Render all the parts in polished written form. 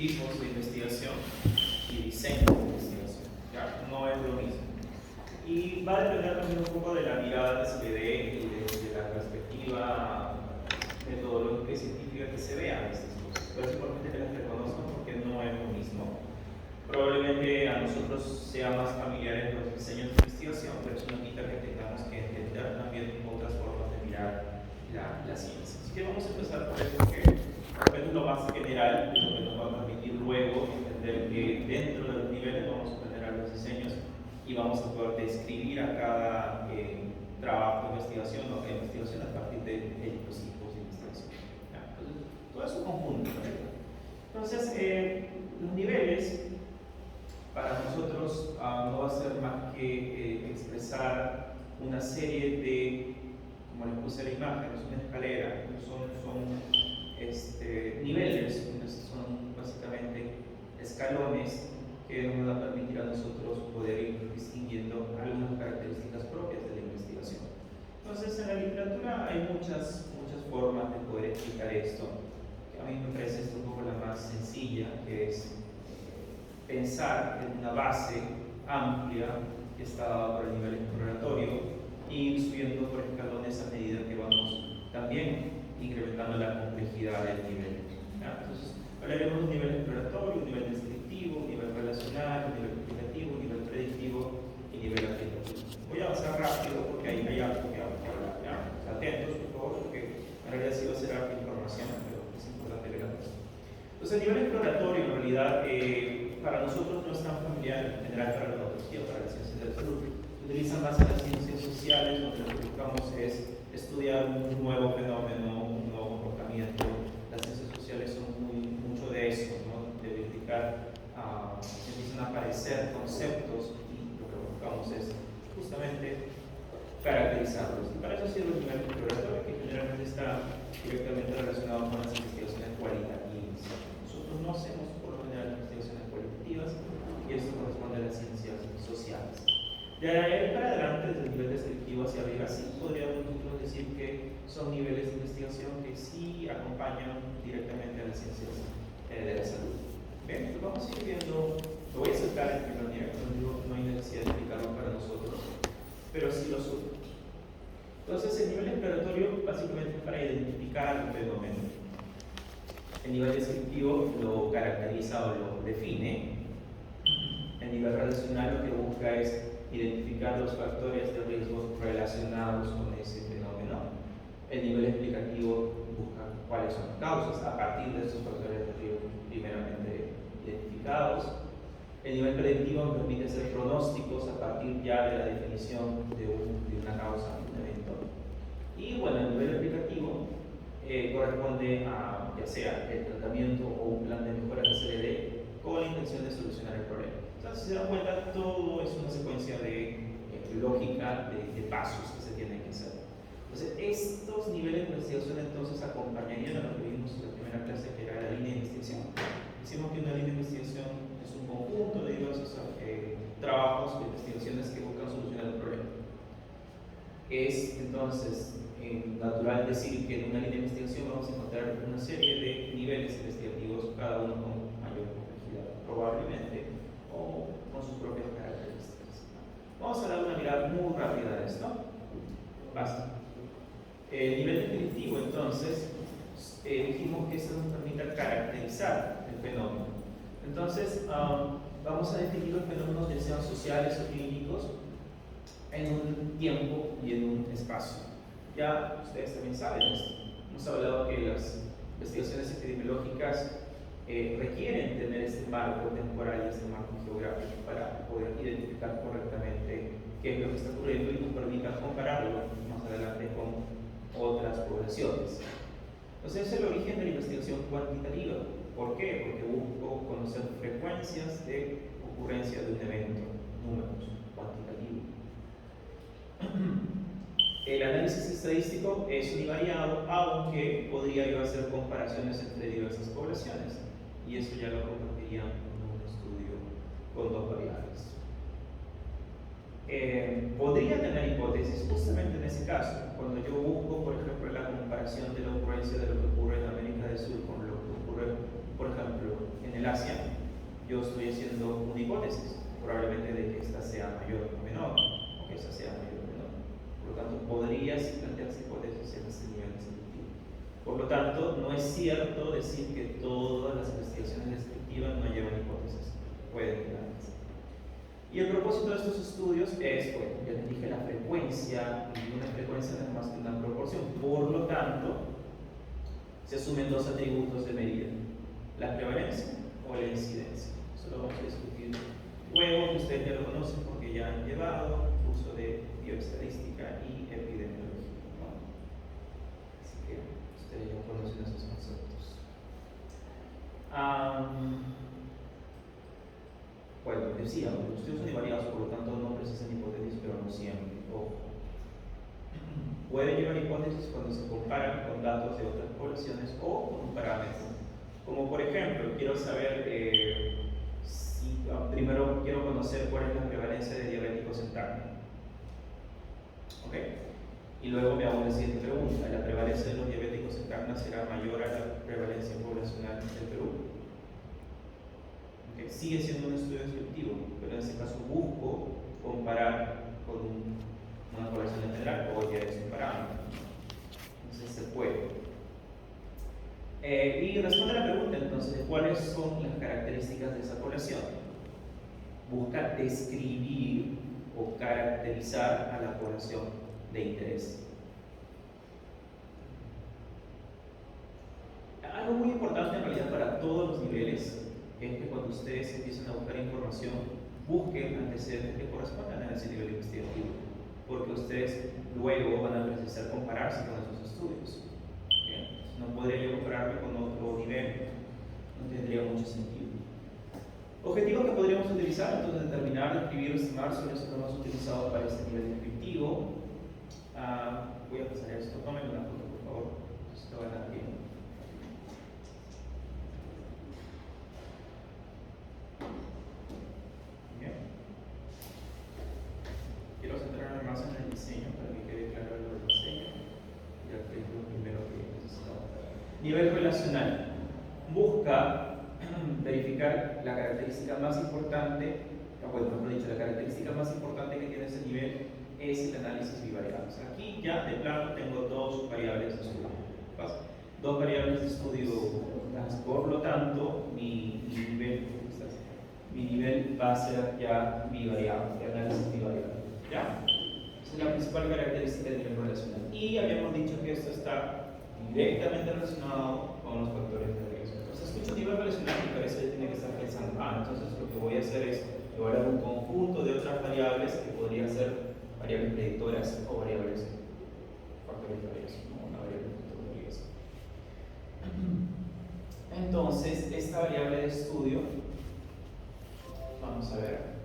tipos de investigación y diseño de investigación. ¿Ya? No es lo mismo. Y va a depender también un poco de la mirada que se le dé y de la perspectiva metodológica y científica que se vean estas cosas. Pero es importante que las reconozcan porque no es lo mismo. Probablemente a nosotros sea más familiares los diseños de investigación, pero eso no quita que tengamos que entender también otras formas de mirar la ciencia. Así que vamos a empezar por esto que es lo más general, lo que nos va a permitir luego entender que dentro de los niveles vamos a tener los diseños y vamos a poder describir a cada trabajo de investigación o investigación a partir de los tipos de investigación. ¿Ya? Entonces, todo es un conjunto. Entonces, los niveles para nosotros no va a ser más que expresar una serie de, como les puse la imagen, es una escalera, son niveles, son básicamente escalones que nos van a permitir a nosotros poder ir distinguiendo algunas características propias de la investigación. Entonces, en la literatura hay muchas formas de poder explicar esto. A mí me parece esto un poco la más sencilla, que es pensar en una base amplia que está dada por el nivel exploratorio y ir subiendo por escalones a medida que vamos también incrementando la complejidad del nivel. ¿Ya? Entonces, hablaremos de un nivel exploratorio, un nivel descriptivo, un nivel relacional, un nivel explicativo, un nivel predictivo y nivel aplicativo. Voy a avanzar rápido porque hay algo que hablar. ¿Ya? O sea, atentos, por favor, porque en realidad sí va a ser harta información, pero es importante ver esto. Entonces, el nivel exploratorio en realidad para nosotros no es tan familiar en general para la neurología, para las ciencias de la salud. Se utilizan más en las ciencias sociales, donde lo que buscamos es estudiar un nuevo fenómeno, un nuevo comportamiento. Las ciencias sociales son mucho de eso, ¿no? De verificar, empiezan a aparecer conceptos y lo que buscamos es justamente caracterizarlos. Y para eso sirve el nivel exploratorio, que generalmente está directamente relacionado con las investigaciones cualitativas. Nosotros no hacemos por lo general investigaciones cualitativas y esto corresponde a las ciencias sociales. De ahí para adelante, desde el nivel descriptivo hacia arriba, sí podríamos nosotros decir que son niveles de investigación que sí acompañan directamente a las ciencias de la salud. Bien, pues vamos a ir viendo, lo voy a saltar en primer nivel, no hay necesidad de explicarlo para nosotros, pero sí lo subo. Entonces, el nivel exploratorio básicamente es para identificar un fenómeno. El nivel descriptivo lo caracteriza o lo define. El nivel relacional lo que busca es identificar los factores de riesgo relacionados con ese fenómeno. El nivel explicativo busca cuáles son las causas a partir de esos factores de riesgo primeramente identificados. El nivel predictivo permite hacer pronósticos a partir ya de la definición de una causa, de un evento. Y bueno, el nivel explicativo corresponde a ya sea el tratamiento o un plan de mejora que se le dé con la intención de solucionar el problema. Entonces, si se dan cuenta, todo es una secuencia de lógica, de pasos que se tienen que hacer. Entonces, estos niveles de investigación entonces acompañarían a lo que vimos en la primera clase, que era la línea de investigación. Decimos que una línea de investigación es un conjunto de diversos trabajos de investigaciones que buscan solucionar el problema. Es entonces natural decir que en una línea de investigación vamos a encontrar una serie de niveles investigativos, cada uno con mayor complejidad, probablemente, o con sus propias características. Vamos a dar una mirada muy rápida a esto. Basta. El nivel descriptivo, entonces, dijimos que eso nos permite caracterizar el fenómeno. Entonces, vamos a definir los fenómenos, ya sean sociales o clínicos, en un tiempo y en un espacio. Ya ustedes también saben esto. Hemos hablado que las investigaciones epidemiológicas requieren tener este marco temporal y este marco geográfico para poder identificar correctamente qué es lo que está ocurriendo y nos permita compararlo más adelante con otras poblaciones. Entonces, es el origen de la investigación cuantitativa. ¿Por qué? Porque busco conocer frecuencias de ocurrencia de un evento, números, cuantitativo. El análisis estadístico es univariado, aunque podría yo hacer comparaciones entre diversas poblaciones, y eso ya lo convertiría en un estudio con dos variables. Podría tener hipótesis justamente en ese caso, cuando yo busco, por ejemplo, la comparación de la ocurrencia de lo que ocurre en América del Sur con lo que ocurre, por ejemplo, en el Asia hipótesis, probablemente de que esta sea mayor o menor, o que esta sea mayor o menor. Por lo tanto, podría plantearse hipótesis en este nivel descriptivo. Por lo tanto, no es cierto decir que todas las investigaciones descriptivas no llevan hipótesis. Pueden llevarlas. Y el propósito de estos estudios es, bueno, ya les dije la frecuencia, y una frecuencia no es más que una proporción. Por lo tanto, se asumen dos atributos de medida: la prevalencia o la incidencia. Eso lo vamos a discutir luego, que ustedes ya lo conocen porque ya han llevado curso de bioestadística y epidemiología, ¿no? Así que ustedes ya conocen esos conceptos. Bueno, decía, los estudios son invariados, por lo tanto no precisan hipótesis, pero no siempre. Ojo. Pueden llevar hipótesis cuando se comparan con datos de otras poblaciones o con un parámetro. Como por ejemplo, quiero saber primero quiero conocer cuál es la prevalencia de diabéticos en Tacna. ¿Ok? Y luego me hago la siguiente pregunta: ¿la prevalencia de los diabéticos en Tacna será mayor a la prevalencia poblacional del Perú? ¿Okay? Sigue siendo un estudio descriptivo, pero en este caso busco comparar con una población en general, o ya es un parámetro. Entonces se puede. Y responde a la pregunta entonces: ¿cuáles son las características de esa población? Busca describir o caracterizar a la población de interés. Algo muy importante en realidad para todos los niveles es que cuando ustedes empiecen a buscar información, busquen antecedentes que correspondan a ese nivel investigativo, porque ustedes luego van a precisar compararse con esos estudios. ¿Bien? No podría yo compararme con otro nivel, no tendría mucho sentido. Objetivos que podríamos utilizar: entonces determinar, describir o estimar sobre eso que hemos utilizado para este nivel descriptivo. Voy a pasar esto, tomen una foto por favor, esto va a dar bien. Quiero centrarme más en el diseño para que quede claro lo del diseño, ya que es lo primero que necesitamos. Nivel relacional: busca verificar la característica más importante, bueno, mejor dicho, la característica más importante que tiene ese nivel es el análisis bivariado. O sea, aquí ya de plano tengo dos variables de estudio. Dos variables de estudio, por lo tanto, mi nivel va a ser ya bivariado, de análisis bivariado. ¿Ya? Esa es la principal característica del nivel relacional. Y habíamos dicho que esto está directamente relacionado con los factores de riesgo. Entonces, escucho nivel relacional y parece que tiene que estar pensando, entonces lo que voy a hacer es evaluar un conjunto de otras variables que podrían ser variables predictoras o variables factores de riesgo, ¿no? Una variable factor de riesgo. Entonces, esta variable de estudio, vamos a ver.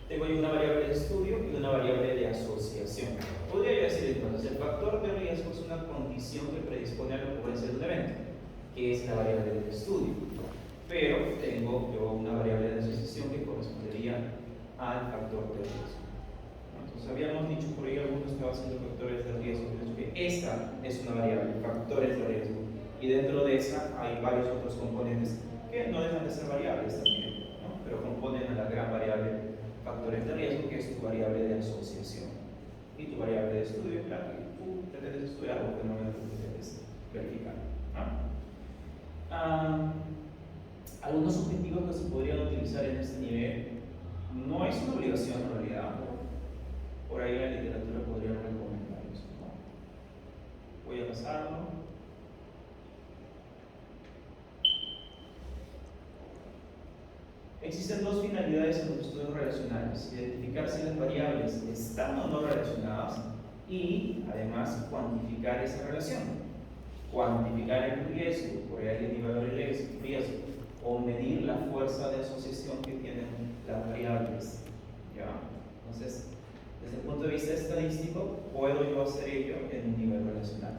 Tengo yo una variable de estudio y una variable de asociación. Podría yo decir entonces, el factor de riesgo es una condición que predispone a la ocurrencia de un evento, que es la variable de estudio. Pero tengo yo una variable de asociación que correspondería al factor de riesgo. Entonces habíamos dicho por ahí algunos que estaban haciendo factores de riesgo, que esta es una variable, factores de riesgo. Y dentro de esa hay varios otros componentes que no dejan de ser variables también, ¿no? Pero componen a la gran variable factores de riesgo, que es tu variable de asociación. Y tu variable de estudio, claro, que tú pretendes estudiar o fenómeno que pretendes verificar. Algunos objetivos que se podrían utilizar en este nivel, no es una obligación en realidad, por ahí la literatura podría recomendar eso, ¿no? Voy a pasarlo. Existen dos finalidades en los estudios relacionales: identificar si las variables están o no relacionadas y además cuantificar esa relación. Cuantificar el riesgo, por ahí el nivel de riesgo, o medir la fuerza de asociación que tienen las variables. ¿Ya? Entonces, desde el punto de vista estadístico, puedo yo hacer ello en un nivel relacional.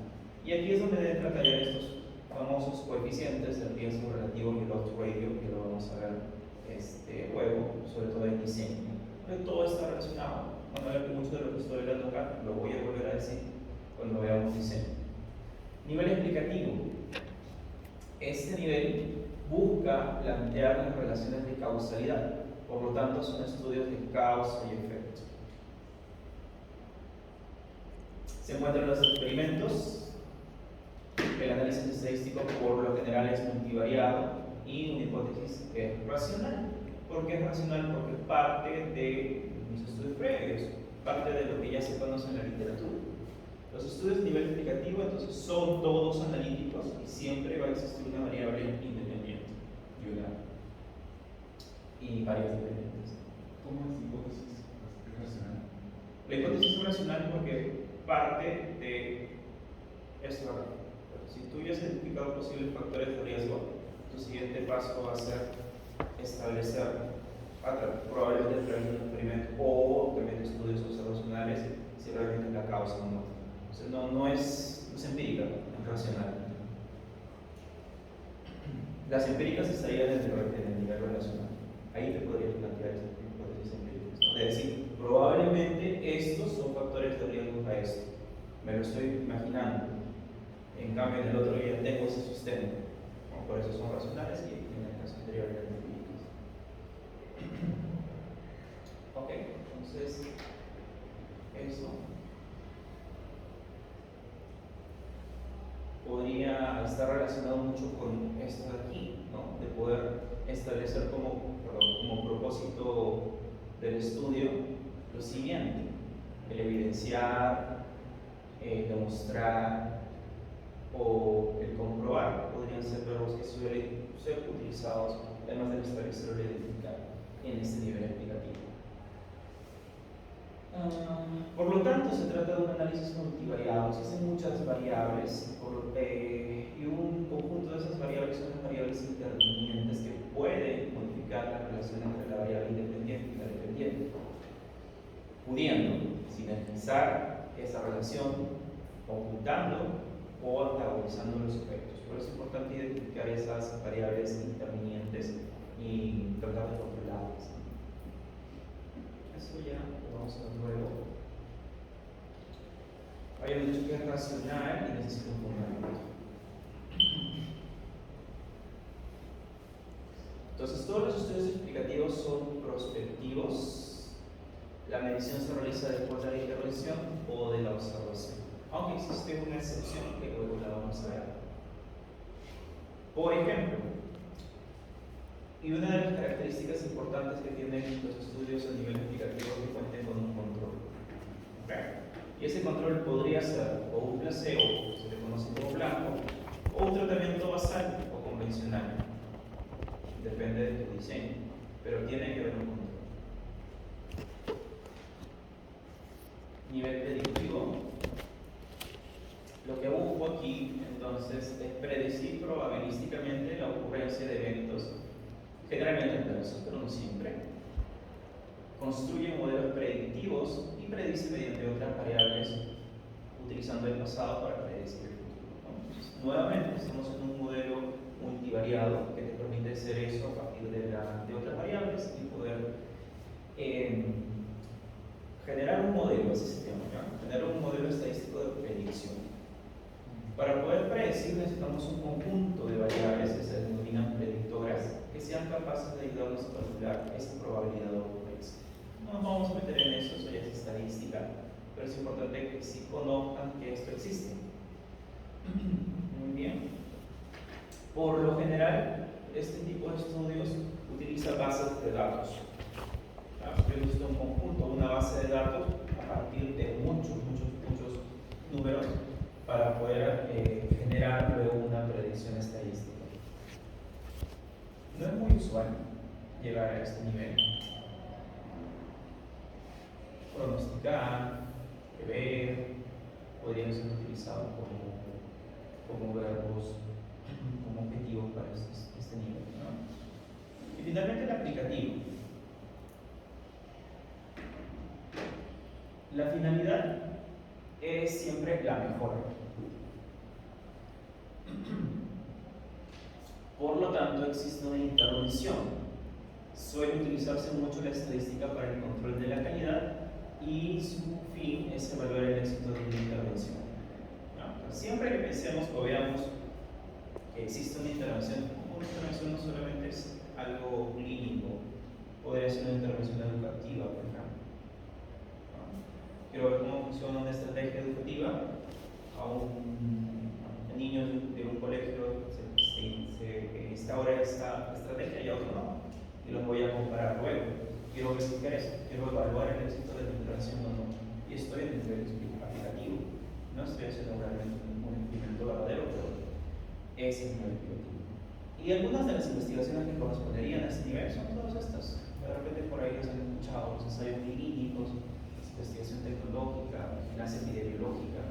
Y aquí es donde deben tratar estos famosos coeficientes del riesgo relativo y el odds ratio, que lo vamos a ver luego, sobre todo en diseño. Pero todo está relacionado. Bueno, mucho de lo que estoy hablando acá lo voy a volver a decir cuando veamos diseño. Nivel explicativo. Este nivel busca plantear las relaciones de causalidad. Por lo tanto, son estudios de causa y efecto. Se encuentran los experimentos. El análisis estadístico por lo general es multivariado y una hipótesis es racional. ¿Por qué es racional? Porque parte de mis estudios previos, parte de lo que ya se conoce en la literatura. Los estudios de nivel explicativo entonces son todos analíticos y siempre va a existir una variable independiente y varias dependientes. ¿Cómo es hipótesis racional? La hipótesis es racional porque parte de esto. Si tú ya has identificado posibles factores de riesgo, tu siguiente paso va a ser establecer probablemente a través de un experimento o también de estudios observacionales si realmente es la causa o no. O sea, no es empírica, es racional. Las empíricas estarían en el nivel relacional. Ahí te podrías plantear esas hipótesis empíricas, ¿no? De decir, probablemente estos son factores de riesgo para esto. Me lo estoy imaginando. En cambio, en el otro ya tengo ese sustento. ¿No? Por eso son racionales y en el caso anterior eran empíricas. Ok, entonces, eso podría estar relacionado mucho con esto de aquí, ¿no? De poder establecer como propósito del estudio lo siguiente: el evidenciar, demostrar o el comprobar podrían ser verbos que suelen ser utilizados, además de establecer o identificar en este nivel explicativo. Por lo tanto, se trata de un análisis multivariado, existen muchas variables y un conjunto de esas variables son las variables intervinientes que pueden modificar la relación entre la variable independiente y la dependiente, pudiendo sinergizar esa relación, ocultando o antagonizando los efectos. Por eso es importante identificar esas variables intervinientes y tratar de controlarlas. Eso ya lo vamos a ver luego. Habíamos dicho que es racional y necesita un fundamento. Entonces, todos los estudios explicativos son prospectivos. La medición se realiza después de la intervención o de la observación, aunque existe una excepción que luego la vamos a ver. Por ejemplo, y una de las características importantes que tienen los estudios a nivel explicativo es que cuenten con un control. ¿Okay? Y ese control podría ser o un placebo, se le conoce como blanco, o un tratamiento basal o convencional. Depende de tu diseño, pero tiene que haber un control. Nivel predictivo. Lo que busco aquí entonces es predecir probabilísticamente la ocurrencia de eventos, generalmente adversos, pero no siempre. Construye modelos predictivos y predice mediante otras variables, utilizando el pasado para predecir el futuro. Entonces, nuevamente, estamos en un modelo multivariado que te permite hacer eso a partir de otras variables y poder generar un modelo, así se llama, ¿no? Generar un modelo estadístico de predicción. Para poder predecir necesitamos un conjunto de variables que se denominan predictoras que sean capaces de ayudarnos a calcular esa probabilidad de ocurrencia. No nos vamos a meter en eso ya es estadística, pero es importante que sí conozcan que esto existe. Muy bien. Por lo general, este tipo de estudios utiliza bases de datos. Yo necesito un conjunto, una base de datos a partir de muchos números para poder generar luego una predicción estadística. No es muy usual llegar a este nivel. Pronosticar, prever, podrían ser utilizados como verbos, como objetivos para este nivel, ¿no? Y finalmente el aplicativo. La finalidad es siempre la mejora. Por lo tanto, existe una intervención. Suele utilizarse mucho la estadística para el control de la calidad y su fin es evaluar el éxito de una intervención. ¿No? Siempre que pensemos o veamos que existe una intervención no solamente es algo clínico podría ser una intervención educativa, por ejemplo. Quiero ver cómo funciona una estrategia educativa a niños de un colegio se instaura esta estrategia y a otro no. Y los voy a comparar luego. Quiero verificar eso, quiero evaluar el éxito de la intervención o no. Y estoy en el nivel aplicativo. No estoy haciendo realmente un experimento verdadero, pero es el nivel aplicativo. Y algunas de las investigaciones que corresponderían a este nivel son todas estas. De repente por ahí los han escuchado, los ensayos clínicos, investigación tecnológica, vigilancia epidemiológica,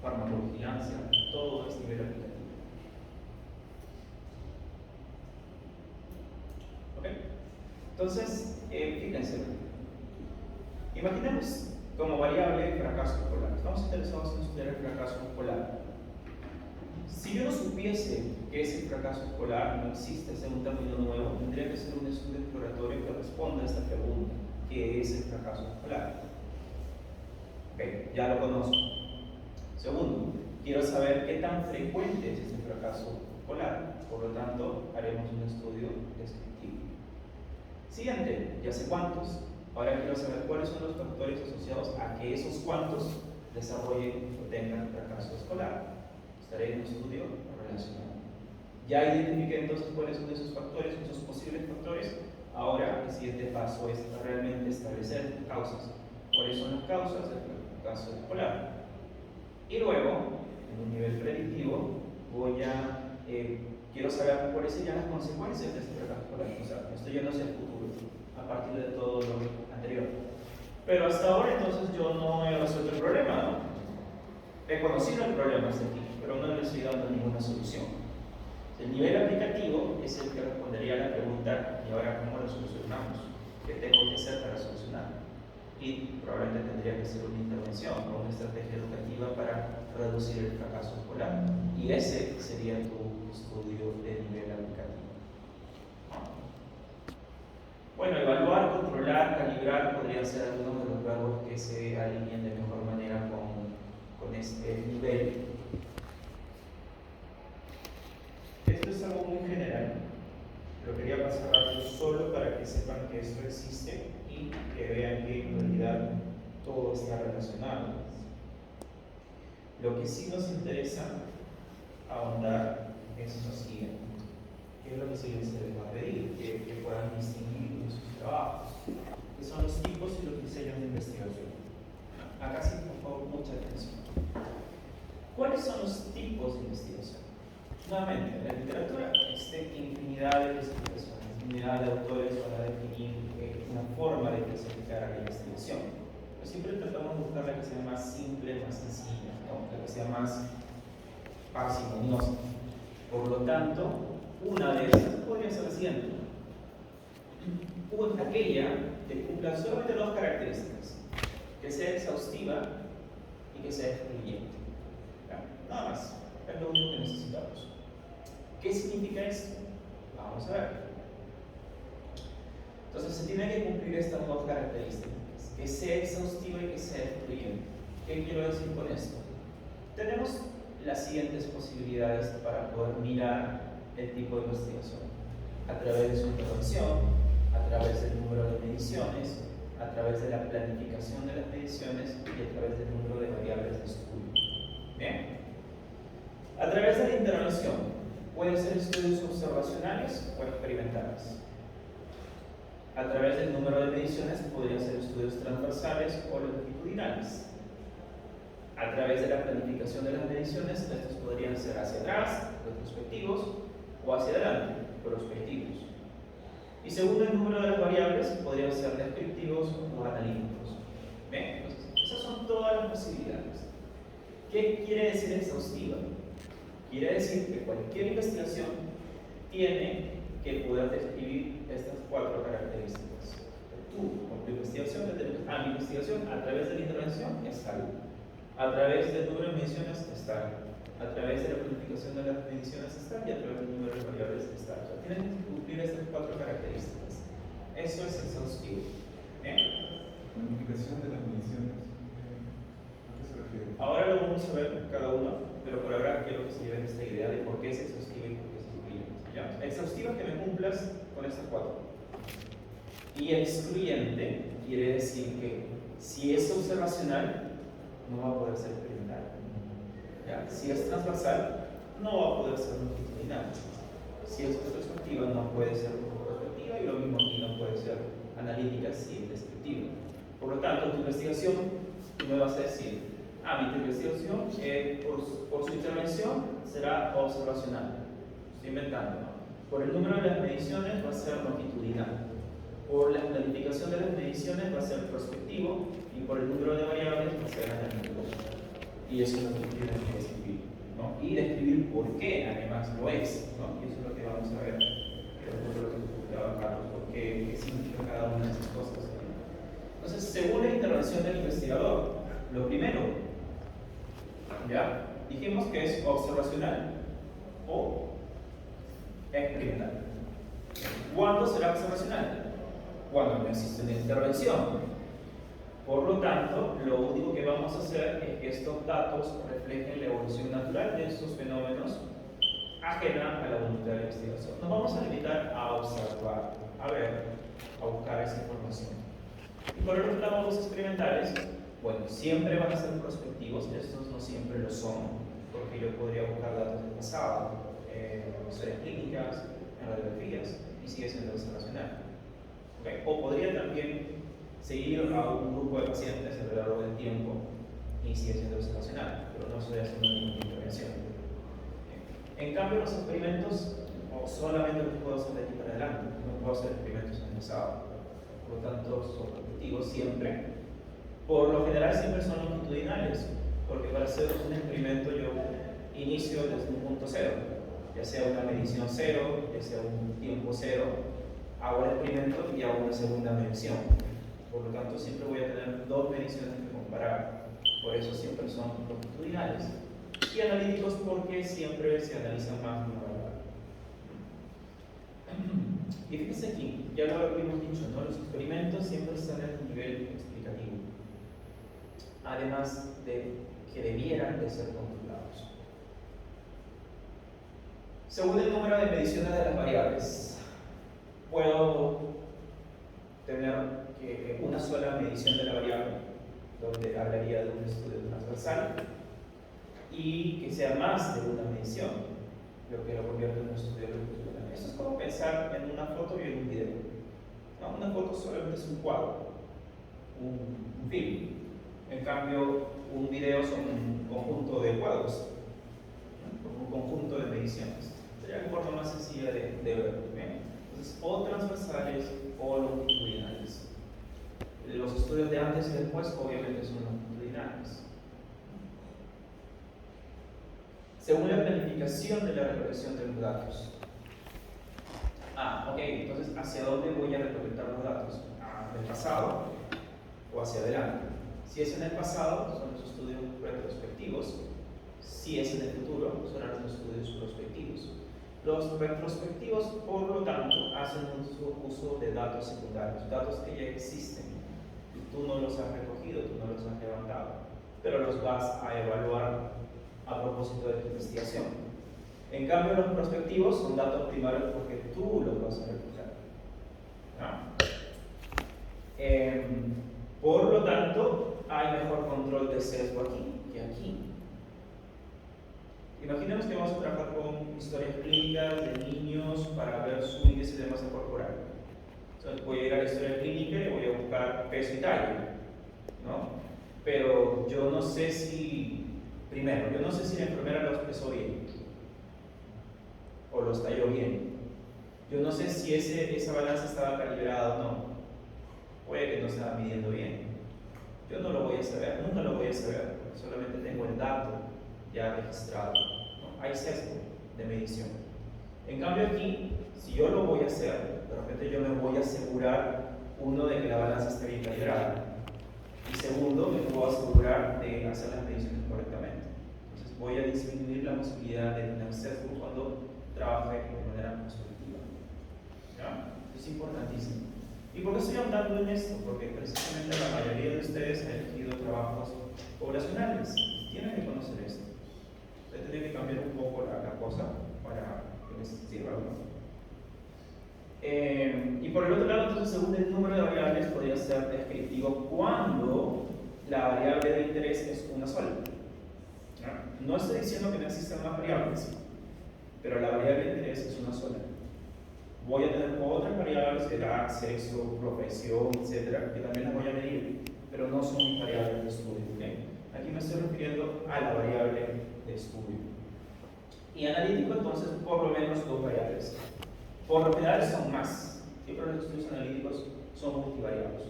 farmacovigilancia, todo es nivel aplicativo. ¿Ok? Entonces, fíjense, imaginemos como variable el fracaso escolar. Estamos interesados en estudiar el fracaso escolar. Si yo no supiese que ese fracaso escolar no existe, es un término nuevo, tendría que ser un estudio exploratorio que responda a esta pregunta: ¿qué es el fracaso escolar? Ok, ya lo conozco. Segundo, quiero saber qué tan frecuente es ese fracaso escolar. Por lo tanto, haremos un estudio descriptivo. Siguiente, ya sé cuántos. Ahora quiero saber cuáles son los factores asociados a que esos cuantos desarrollen o tengan fracaso escolar. Estaré en un estudio relacionado. Ya identifiqué entonces cuáles son esos factores, esos posibles factores. Ahora el siguiente paso es realmente establecer causas. ¿Cuáles son las causas del fracaso escolar? Y luego, en un nivel predictivo, quiero saber cuáles serían las consecuencias de este fracaso escolar. O sea, estoy yendo hacia el futuro a partir de todo lo anterior. Pero hasta ahora entonces yo no he resuelto el problema, ¿no? He conocido el problema hasta aquí, pero no le estoy dando ninguna solución. El nivel aplicativo es el que respondería a la pregunta: ¿y ahora cómo lo solucionamos? ¿Qué tengo que hacer para solucionarlo? Y probablemente tendría que ser una intervención o una estrategia educativa para reducir el fracaso escolar. Y ese sería tu estudio de nivel aplicativo. Bueno, evaluar, controlar, calibrar podrían ser algunos de los verbos que se alineen de mejor manera con este nivel. Esto es algo muy general, pero quería pasar rápido solo para que sepan que esto existe y que vean que en realidad todo está relacionado. Lo que sí nos interesa ahondar es lo siguiente: ¿qué es lo que se les va a pedir? Que puedan distinguir sus trabajos, que son los tipos y los diseños de investigación. Acá sí, por favor, mucha atención. ¿Cuáles son los tipos de investigación? Nuevamente, en la literatura existe infinidad de clasificaciones, infinidad de autores para definir una forma de clasificar a la investigación. Pero siempre tratamos de buscar la que sea más simple, más sencilla, ¿no? La que sea más parsimoniosa. Por lo tanto, una de esas podría ser la siguiente: aquella que cumpla solamente dos características: que sea exhaustiva y que sea excluyente. Nada más, es lo único que necesitamos. ¿Qué significa esto? Vamos a ver. Entonces se tienen que cumplir estas dos características: que sea exhaustiva y que sea excluyente. ¿Qué quiero decir con esto? Tenemos las siguientes posibilidades para poder mirar el tipo de investigación: a través de su intervención, a través del número de mediciones, a través de la planificación de las mediciones y a través del número de variables de estudio. ¿Bien? A través de la intervención pueden ser estudios observacionales o experimentales. A través del número de mediciones podrían ser estudios transversales o longitudinales. A través de la planificación de las mediciones, estos podrían ser hacia atrás, retrospectivos, o hacia adelante, prospectivos. Y según el número de las variables, podrían ser descriptivos o analíticos. ¿Ven? Entonces, esas son todas las posibilidades. ¿Qué quiere decir exhaustiva? Quiere decir que cualquier investigación tiene que poder describir estas cuatro características. Tú, con tu investigación, mi investigación a través de la intervención es tal. A través del número de mediciones está, a través de la planificación de las mediciones está, y a través del número de variables está. O sea, tienen que cumplir estas cuatro características. Eso es exhaustivo. Planificación de las mediciones. ¿A qué se refiere? Ahora lo vamos a ver cada uno, pero por ahora quiero que se lleven esta idea de por qué es exhaustiva y por qué es excluyente. ¿Ya? Exhaustiva es que me cumplas con estas cuatro. Y excluyente quiere decir que si es observacional, no va a poder ser experimental. ¿Ya? Si es transversal, no va a poder ser longitudinal. Si es retrospectiva, no puede ser prospectiva, y lo mismo aquí no puede ser analítica si es descriptiva. Por lo tanto, tu investigación, tú me vas a decir, mi investigación por su intervención será observacional. Estoy inventando, ¿no? Por el número de las mediciones va a ser longitudinal. Por la planificación de las mediciones va a ser prospectivo, y por el número de variables va a ser analítico. Y eso es lo que tienes que describir, ¿no? Y describir por qué además lo es, ¿no? Y eso es lo que vamos a ver. Creo que es lo que te explicaba Carlos, qué significa cada una de esas cosas. Entonces, según la intervención del investigador, lo primero, ya dijimos que es observacional o experimental. ¿Cuándo será observacional? Cuando no existe una intervención. Por lo tanto, lo único que vamos a hacer es que estos datos reflejen la evolución natural de estos fenómenos ajena a la voluntad de la investigación. Nos vamos a limitar a observar, a ver, a buscar esa información. Y por el otro lado, los experimentales, bueno, siempre van a ser prospectivos, estos no siempre lo son, porque yo podría buscar datos del pasado, en historias clínicas, en radiografías, y sigue siendo observacional. ¿Okay? O podría también seguir a un grupo de pacientes a lo largo del tiempo y sigue siendo observacional, pero no estoy haciendo ninguna intervención. En cambio, los experimentos, o solamente los puedo hacer de aquí para adelante, no puedo hacer experimentos en el pasado. Por lo tanto, son repetitivos siempre. Por lo general, siempre son longitudinales, porque para hacer un experimento yo inicio desde un punto cero, ya sea una medición cero, ya sea un tiempo cero, hago el experimento y hago una segunda medición. Por lo tanto, siempre voy a tener dos mediciones que comparar. Por eso siempre son longitudinales. Y analíticos porque siempre se analizan más de una variable. Y fíjense aquí, ya lo habíamos dicho, ¿no? Los experimentos siempre están en un nivel explicativo. Además de que debieran de ser controlados. Según el número de mediciones de las variables, puedo tener una sola medición de la variable, donde hablaría de un estudio transversal, y que sea más de una medición, lo que lo convierte en un estudio longitudinal. Esto es como pensar en una foto y en un video. ¿No? Una foto solamente es un cuadro, un film. En cambio, un video son un conjunto de cuadros, ¿no? Un conjunto de mediciones. Sería la forma más sencilla de ver. ¿Bien? Entonces, o transversales o longitudinales. Los estudios de antes y después obviamente son longitudinales. Según la planificación de la recolección de los datos. Ok, entonces ¿hacia dónde voy a recolectar los datos? ¿Del pasado o hacia adelante? Si es en el pasado, son los estudios retrospectivos. Si es en el futuro, serán los estudios prospectivos. Los retrospectivos, por lo tanto, hacen uso de datos secundarios, datos que ya existen. Tú no los has recogido, tú no los has levantado, pero los vas a evaluar a propósito de tu investigación. En cambio, los prospectivos son datos primarios porque tú los vas a recoger. Por lo tanto, hay mejor control de sesgo aquí que aquí. Imaginemos que vamos a trabajar con historias clínicas de niños para ver su índice de masa corporal. Entonces voy a ir a la historia clínica y voy a buscar peso y talla, ¿no? Pero yo no sé si, primero, yo no sé si la enfermera los pesó bien o los talló bien. Yo no sé si esa balanza estaba calibrada o no. Puede que no estaba midiendo bien. Yo no lo voy a saber, nunca lo voy a saber, porque solamente tengo el dato ya registrado, ¿no? Hay sesgo de medición. En cambio aquí, si yo lo voy a hacer, de repente yo me voy a asegurar, uno, de que la balanza esté bien calibrada, y segundo, me puedo asegurar de hacer las mediciones correctamente. Entonces voy a disminuir la posibilidad de tener sesgo cuando trabaje de manera constructiva. ¿Ya? Es importantísimo. ¿Y por qué estoy hablando en esto? Porque precisamente la mayoría de ustedes han elegido trabajos poblacionales. Tienen que conocer esto. Ustedes tienen que cambiar un poco la cosa para que les sirva, ¿no? ¿Y por el otro lado, entonces, según el número de variables, podría ser descriptivo cuando la variable de interés es una sola. No estoy diciendo que no existan más variables, pero la variable de interés es una sola. Voy a tener otras variables, edad, sexo, profesión, etcétera, que también las voy a medir, pero no son mis variables de estudio. ¿Okay? Aquí me estoy refiriendo a la variable de estudio. Y analítico, entonces, por lo menos dos variables. Por lo general son más. Siempre los estudios analíticos son multivariados.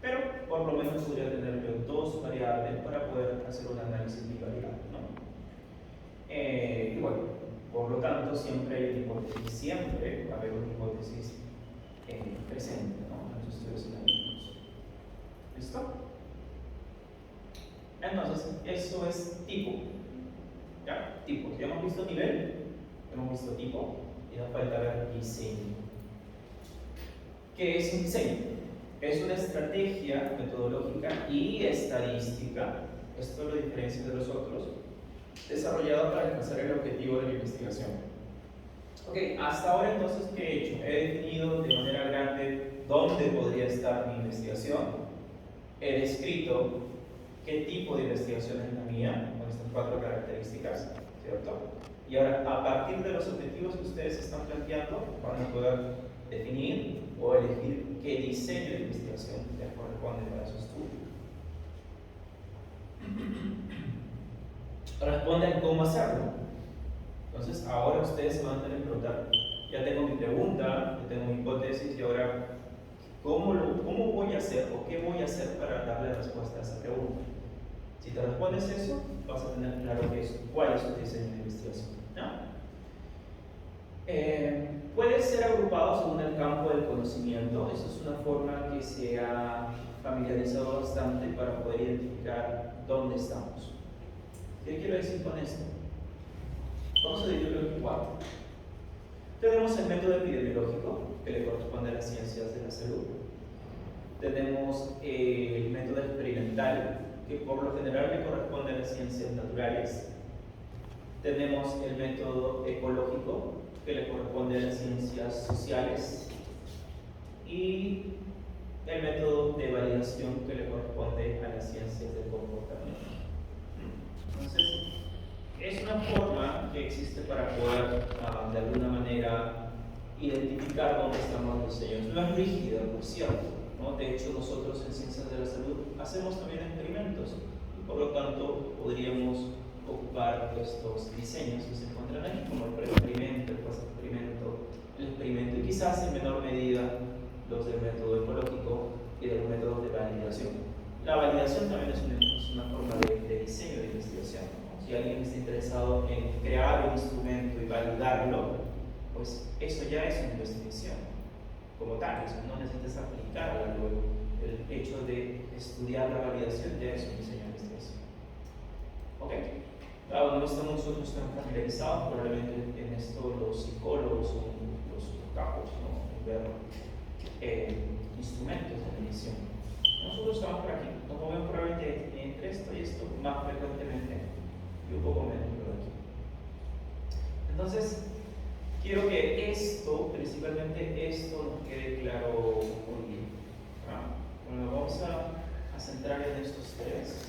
Pero por lo menos podría tener yo dos variables para poder hacer un análisis bivariable, ¿no? Y bueno, por lo tanto, siempre hay una hipótesis, siempre va a haber una hipótesis presente, ¿no? En los estudios analíticos. ¿Listo? Entonces, eso es tipo. ¿Ya? Tipo. Ya hemos visto nivel, hemos visto tipo, y nos falta ver diseño. ¿Qué es un diseño? Es una estrategia metodológica y estadística, esto lo diferencia de los otros, desarrollado para alcanzar el objetivo de la investigación. Ok, hasta ahora entonces, ¿qué he hecho? He definido de manera grande dónde podría estar mi investigación, he descrito qué tipo de investigación es la mía, con estas 4 características, ¿cierto? Y ahora, a partir de los objetivos que ustedes están planteando, van a poder definir o elegir qué diseño de investigación les corresponde para su estudio. Responden cómo hacerlo. Entonces, ahora ustedes se van a tener que preguntar, ya tengo mi pregunta, ya tengo mi hipótesis, y ahora, ¿cómo voy a hacer o qué voy a hacer para darle respuesta a esa pregunta? Si te respondes eso, vas a tener claro cuál es tu diseño de investigación, ¿no? Puede ser agrupado según el campo del conocimiento. Eso es una forma que se ha familiarizado bastante para poder identificar dónde estamos. ¿Qué quiero decir con esto? Vamos a dividirlo en 4. Tenemos el método epidemiológico, que le corresponde a las ciencias de la salud. Tenemos el método experimental, que por lo general le corresponde a las ciencias naturales. Tenemos el método ecológico, que le corresponde a las ciencias sociales. Y el método de validación, que le corresponde a las ciencias del comportamiento. Entonces, es una forma que existe para poder, de alguna manera, identificar dónde estamos los diseños. No es rígida, por cierto, ¿no? De hecho, nosotros en Ciencias de la Salud hacemos también experimentos y por lo tanto podríamos ocupar estos diseños que se encuentran ahí, como el pre-experimento, el post-experimento, el experimento y quizás en menor medida los del método ecológico y de los métodos de validación. La validación también es una forma de diseño de investigación, ¿no? Si alguien está interesado en crear un instrumento y validarlo, pues eso ya es una investigación como tal, o sea, no necesitas aplicarla luego. El hecho de estudiar la validación ya es un diseño de investigación. ¿Ok? Claro, no estamos nosotros tan familiarizados, probablemente en esto los psicólogos son los capos, ¿no? En ver instrumentos de medición. Nosotros estamos por aquí, nos movemos probablemente entre esto y esto más frecuentemente y un poco menos por aquí. Entonces, quiero que esto, principalmente esto, nos quede claro muy bien. Bueno, vamos a centrar en estos 3.